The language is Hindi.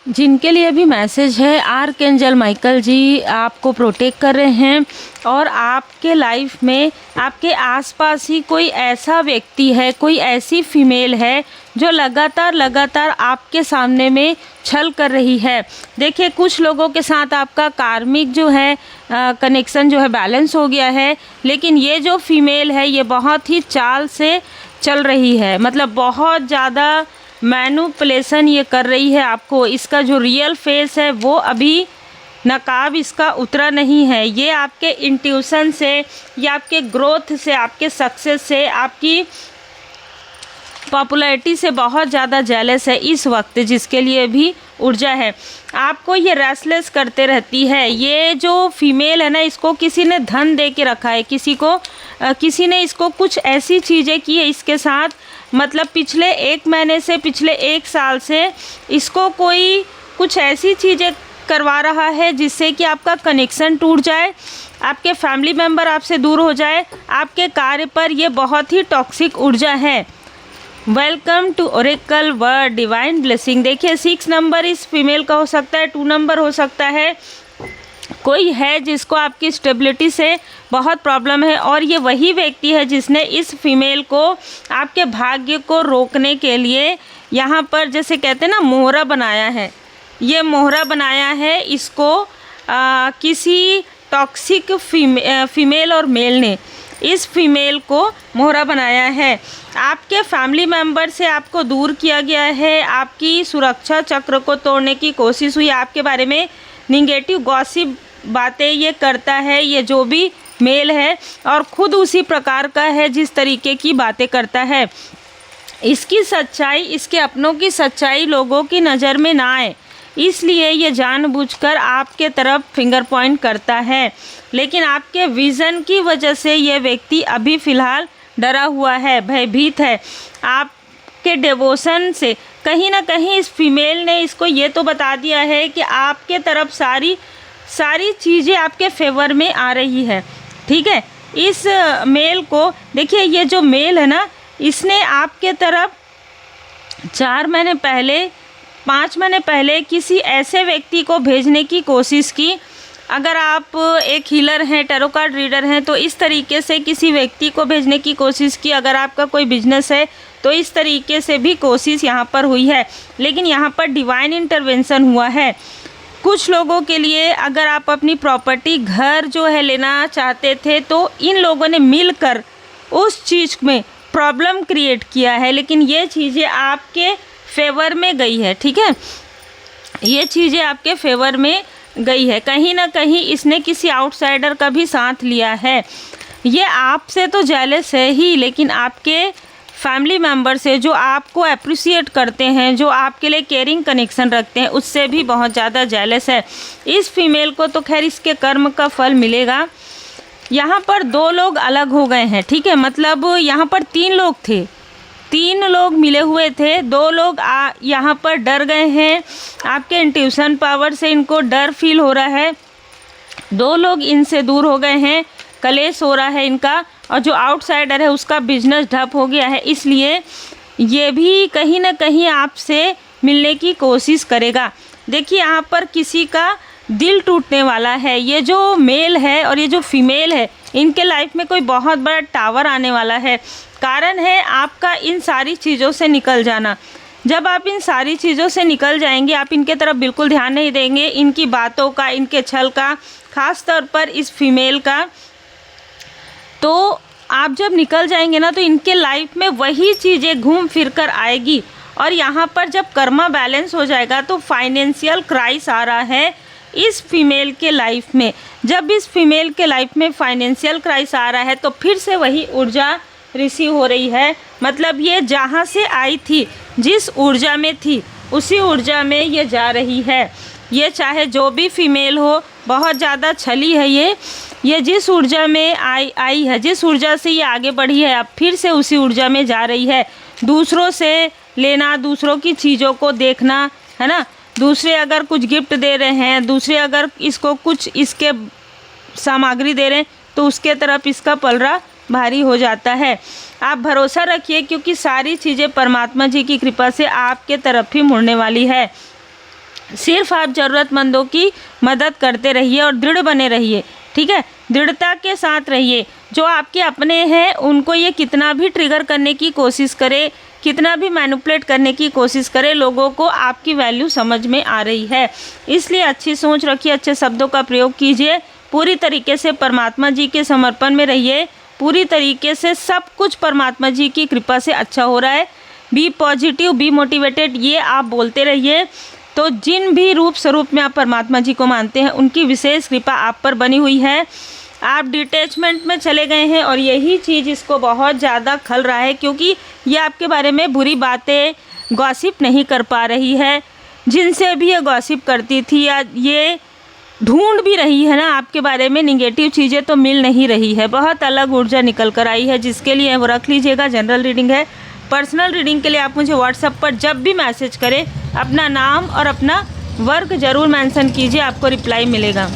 जिनके लिए भी मैसेज है, आर्कएंजल माइकल जी आपको प्रोटेक्ट कर रहे हैं और आपके लाइफ में आपके आसपास ही कोई ऐसा व्यक्ति है, कोई ऐसी फीमेल है जो लगातार आपके सामने में छल कर रही है। देखिए, कुछ लोगों के साथ आपका कार्मिक जो है कनेक्शन जो है बैलेंस हो गया है, लेकिन ये जो फीमेल है ये बहुत ही चाल से चल रही है, मतलब बहुत ज़्यादा मैनिपुलेशन ये कर रही है आपको। इसका जो रियल फेस है वो अभी नकाब इसका उतरा नहीं है। ये आपके इंट्यूशन से या आपके ग्रोथ से, आपके सक्सेस से, आपकी पॉपुलैरिटी से बहुत ज़्यादा जेलस है इस वक्त, जिसके लिए भी ऊर्जा है। आपको ये रेस्टलेस करते रहती है। ये जो फीमेल है ना, इसको किसी ने धन दे के रखा है, किसी ने इसको कुछ ऐसी चीज़ें की है इसके साथ, मतलब पिछले 1 महीने से, पिछले 1 साल से इसको कोई कुछ ऐसी चीज़ें करवा रहा है जिससे कि आपका कनेक्शन टूट जाए, आपके फैमिली मेम्बर आपसे दूर हो जाए। आपके कार्य पर ये बहुत ही टॉक्सिक ऊर्जा है। Welcome to Oracle word divine blessing. देखिए, 6 नंबर इस फीमेल का हो सकता है, 2 नंबर हो सकता है। कोई है जिसको आपकी स्टेबिलिटी से बहुत प्रॉब्लम है और ये वही व्यक्ति है जिसने इस फीमेल को आपके भाग्य को रोकने के लिए यहाँ पर जैसे कहते हैं ना मोहरा बनाया है। ये मोहरा बनाया है इसको किसी टॉक्सिक फीमेल और मेल ने इस फीमेल को मोहरा बनाया है। आपके फैमिली मेंबर से आपको दूर किया गया है, आपकी सुरक्षा चक्र को तोड़ने की कोशिश हुई, आपके बारे में निगेटिव गॉसिप बातें ये करता है ये जो भी मेल है, और ख़ुद उसी प्रकार का है जिस तरीके की बातें करता है। इसकी सच्चाई, इसके अपनों की सच्चाई लोगों की नज़र में ना आए, इसलिए ये जानबूझकर आपके तरफ फिंगर पॉइंट करता है। लेकिन आपके विज़न की वजह से ये व्यक्ति अभी फ़िलहाल डरा हुआ है, भयभीत है। आपके डिवोशन से कहीं ना कहीं इस फीमेल ने इसको ये तो बता दिया है कि आपके तरफ सारी चीज़ें आपके फेवर में आ रही है। ठीक है, इस मेल को देखिए, ये जो मेल है ना, इसने आपके तरफ 4 महीने पहले, 5 महीने पहले किसी ऐसे व्यक्ति को भेजने की कोशिश की। अगर आप एक हीलर हैं, टैरो कार्ड रीडर हैं, तो इस तरीके से किसी व्यक्ति को भेजने की कोशिश की। अगर आपका कोई बिजनेस है तो इस तरीके से भी कोशिश यहाँ पर हुई है, लेकिन यहाँ पर डिवाइन इंटरवेंशन हुआ है। कुछ लोगों के लिए अगर आप अपनी प्रॉपर्टी, घर जो है लेना चाहते थे, तो इन लोगों ने मिलकर उस चीज़ में प्रॉब्लम क्रिएट किया है, लेकिन ये चीज़ें आपके फेवर में गई है। ठीक है, ये चीज़ें आपके फेवर में गई है। कहीं ना कहीं इसने किसी आउटसाइडर का भी साथ लिया है। ये आपसे तो जेलस है ही, लेकिन आपके फैमिली मेम्बर से जो आपको अप्रिशिएट करते हैं, जो आपके लिए केयरिंग कनेक्शन रखते हैं, उससे भी बहुत ज़्यादा जेलस है। इस फीमेल को तो खैर इसके कर्म का फल मिलेगा। यहाँ पर 2 लोग अलग हो गए हैं। ठीक है, मतलब यहाँ पर 3 लोग थे, 3 लोग मिले हुए थे, 2 लोग यहाँ पर डर गए हैं। आपके इंट्यूशन पावर से इनको डर फील हो रहा है। 2 लोग इनसे दूर हो गए हैं, कलेश हो रहा है इनका, और जो आउटसाइडर है उसका बिजनेस ठप हो गया है, इसलिए ये भी कहीं ना कहीं आपसे मिलने की कोशिश करेगा। देखिए, यहाँ पर किसी का दिल टूटने वाला है। ये जो मेल है और ये जो फीमेल है, इनके लाइफ में कोई बहुत बड़ा टावर आने वाला है। कारण है आपका इन सारी चीज़ों से निकल जाना। जब आप इन सारी चीज़ों से निकल जाएंगे, आप इनके तरफ बिल्कुल ध्यान नहीं देंगे, इनकी बातों का, इनके छल का, ख़ास तौर पर इस फीमेल का, तो आप जब निकल जाएंगे ना, तो इनके लाइफ में वही चीज़ें घूम फिर कर आएगी। और यहाँ पर जब कर्मा बैलेंस हो जाएगा तो फाइनेंशियल क्राइसिस आ रहा है इस फीमेल के लाइफ में। जब इस फीमेल के लाइफ में फाइनेंशियल क्राइसिस आ रहा है तो फिर से वही ऊर्जा रिसीव हो रही है। मतलब ये जहाँ से आई थी, जिस ऊर्जा में थी, उसी ऊर्जा में ये जा रही है। ये चाहे जो भी फीमेल हो, बहुत ज़्यादा छली है ये जिस ऊर्जा में आई है, जिस ऊर्जा से ये आगे बढ़ी है, अब फिर से उसी ऊर्जा में जा रही है। दूसरों से लेना, दूसरों की चीज़ों को देखना, है ना, दूसरे अगर कुछ गिफ्ट दे रहे हैं, दूसरे अगर इसको कुछ इसके सामग्री दे रहे हैं, तो उसके तरफ इसका पलड़ा भारी हो जाता है। आप भरोसा रखिए, क्योंकि सारी चीज़ें परमात्मा जी की कृपा से आपके तरफ ही मुड़ने वाली है। सिर्फ आप ज़रूरतमंदों की मदद करते रहिए और दृढ़ बने रहिए, ठीक है। दृढ़ता के साथ रहिए। जो आपके अपने हैं उनको ये कितना भी ट्रिगर करने की कोशिश करे, कितना भी मैनिपुलेट करने की कोशिश करे, लोगों को आपकी वैल्यू समझ में आ रही है। इसलिए अच्छी सोच रखिए, अच्छे शब्दों का प्रयोग कीजिए, पूरी तरीके से परमात्मा जी के समर्पण में रहिए, पूरी तरीके से सब कुछ परमात्मा जी की कृपा से अच्छा हो रहा है। बी पॉजिटिव, बी मोटिवेटेड, ये आप बोलते रहिए। तो जिन भी रूप स्वरूप में आप परमात्मा जी को मानते हैं उनकी विशेष कृपा आप पर बनी हुई है। आप डिटैचमेंट में चले गए हैं और यही चीज़ इसको बहुत ज़्यादा खल रहा है, क्योंकि ये आपके बारे में बुरी बातें गॉसिप नहीं कर पा रही है। जिनसे भी ये गॉसिप करती थी या ये ढूंढ भी रही है ना आपके बारे में निगेटिव चीज़ें, तो मिल नहीं रही है। बहुत अलग ऊर्जा निकल कर आई है, जिसके लिए वो रख लीजिएगा। जनरल रीडिंग है। पर्सनल रीडिंग के लिए आप मुझे व्हाट्सएप पर जब भी मैसेज करें अपना नाम और अपना वर्क ज़रूर मेंशन कीजिए, आपको रिप्लाई मिलेगा।